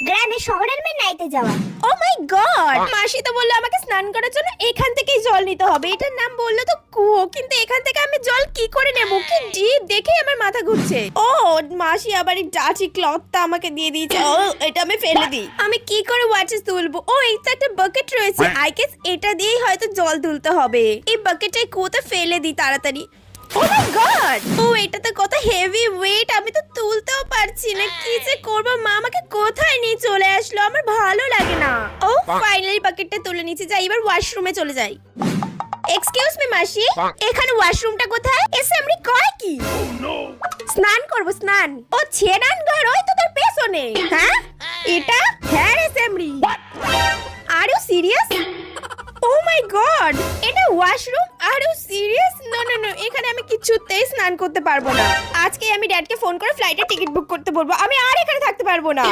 গ্রামে শহরের মেয়ে নাইতে যাওয়া। ও মাই গড, মাসি তো বললো আমাকে স্নান করার জন্য এখান থেকেই জল নিতে হবে। এটার নাম বললো তো কুয়ো, কিন্তু এখান থেকে আমি জল কি করে নেবো? কি ডিপ, দেখেই আমার মাথা ঘুরছে। ও মাসি আবার এই ডাচি ক্লথটা আমাকে দিয়ে দিয়েছে। ও এটা আমি ফেলে দিই। আমি কি করে ওয়াটার তুলবো? ও এই তো একটা বাকেট রয়েছে, আই গেস এটা দিয়েই হয়তো জল তুলতে হবে। এই বাকেটটাই কুয়োতে ফেলে দিই তাড়াতাড়ি। ও মাই গড, ও এটা তো কত হেভি ওয়েট, আমি তো তুলতেও পারছি না। কি যে করব, মা আমাকে কোথায় নিয়ে চলে আসলো, আমার ভালো লাগে না। ও ফাইনালি বাকেটটা তুলে নিচে যাই, এবার ওয়াশরুমে চলে যাই। এক্সকিউজ মি মাসি, এখানে ওয়াশরুমটা কোথায়? এসে আমি কয় কি স্নান করব? স্নান? ও ছেনান ঘর ওই তো তোর পেছনে। হ্যাঁ এটা? হ্যাঁ রে সেমরি। Are you serious? Oh my god, এটা washroom? Are you serious? No no no, এখানে আমি কিছুতেই স্নান করতে পারবো না। আজকে আমি ড্যাডকে ফোন করে ফ্লাইটের টিকিট বুক করতে বলবো, আমি আর এখানে থাকতে পারবো না।